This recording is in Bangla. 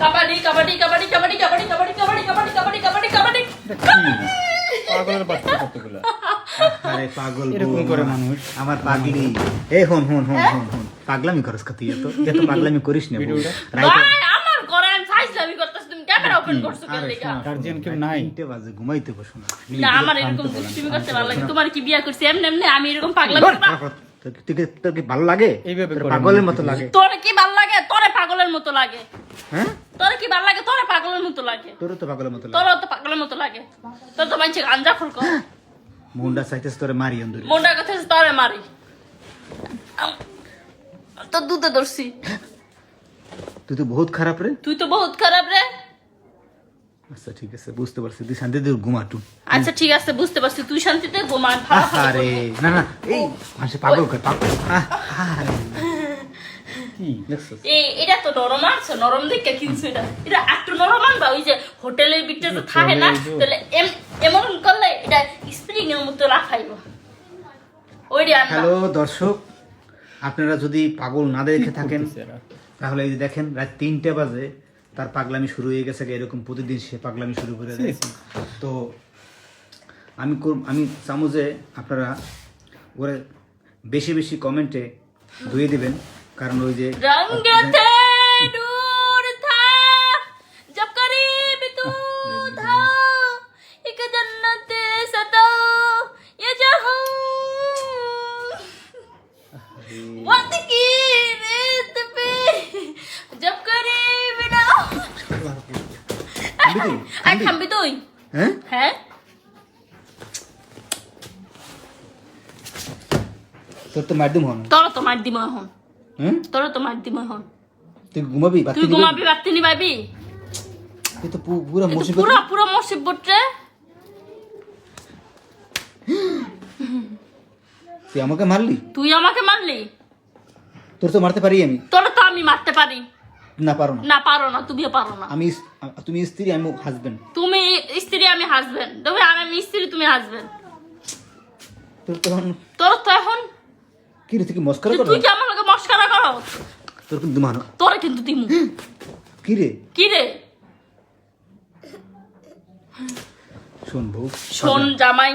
কাবাডি কাবাডি কাবাডি কাবাডি কাবাডি কাবাডি কাবাডি কাবাডি কাবাডি কাবাডি কাবাডি পাগলের বাচ্চা কতগুলা আরে পাগল এরকম করে মানুষ আমার পাগলি এই হন হন হন হন হন পাগলামি করস কত এত পাগলামি করিস না ভিডিওটা ভাই আমার ঘরে আমি ফাইজলামি করতেছ তুমি ক্যামেরা ওপেন করছো কেন লাগা গার্জিয়ান কেউ নাই 3টা বাজে ঘুমাইতে বসো না না আমার এরকম দুষ্টুমি করতে ভালো লাগে তোমার কি বিয়া করছি এমনি এমনি আমি এরকম পাগলামি করব তোর কি ভালো লাগে এইভাবে তোর করে পাগলের মতো লাগে তোরে কি ভালো লাগে তোরে পাগলের মতো লাগে হ্যাঁ তোরে কি ভালো লাগে তোরে পাগলের মতো লাগে তোর তো পাগলের মতো লাগে তোর তো পাগলের মতো লাগে তোর তো মাইছে গাঞ্জা ফুল কর মুন্ডা চাইতেছ তোরে মারি অন্দরে মুন্ডা কথা তোরে মারি তো দুধে ধরছি তুই তো বহুত খারাপ রে তুই তো বহুত খারাপ রে আচ্ছা ঠিক আছে বুঝতে পারছি তুই শান্তিতে ঘুমাটু আচ্ছা ঠিক আছে বুঝতে পারছি তুই শান্তিতে ঘুমা আরে না না এই মানুষ পাগল করে পাগল আরে কি দেখছস এটা তো নরম আছে নরম দেখে কিনছো এটা একটু নরম আনবা ওই যে হোটেলের ভিতরে তো থাকে না তাহলে এমন করলে এটা স্প্রিং এর মতো রাখাইব ওইটা আনবা হ্যালো দর্শক আপনারা যদি পাগল না দেখে থাকেন তাহলে এই যে দেখেন রাত 3টা বাজে তার পাগলামি শুরু হয়ে গেছে এরকম প্রতিদিন সে পাগলামি শুরু করে দেয় তো আমি চামু যে আপনারা ওরে বেশি বেশি কমেন্টে ধুয়ে দিবেন কারণ ওই যে रंग थे दूर था जब करीब तू था एक जन्नत सता ये जहां वक्त की रेत पे जब करीब ना आई खंबी तो হ্যাঁ है তোর তো মারদুম হন তোর তো মার দিমা হন হ্যাঁ তোর তো মার দিমা হন তুই ঘুমাবি তুই ঘুমাবি বাতি নি পাবি তুই তো পুরো মুসিবত পুরো পুরো মুসিবত রে তুই আমাকে মারলি তুই আমাকে মারলি তোর তো মারতে পারি আমি তোর তো আমি মারতে পারি না পারো না না পারো না তুমিও পারো না তুমি স্ত্রী আমি হাজবেন্ড তুমি স্ত্রী আমি হাজবেন্ড তবে আমি স্ত্রী তুমি হাজবেন্ড তোর তখন তোর তো এখন কি রে তুই কি মস্করা করো তুই কি আমার লগে মস্করা করো তোর কিন্তু মানো তোরে কিন্তু দিমু কি রে কি রে শোন বউ শোন জামাই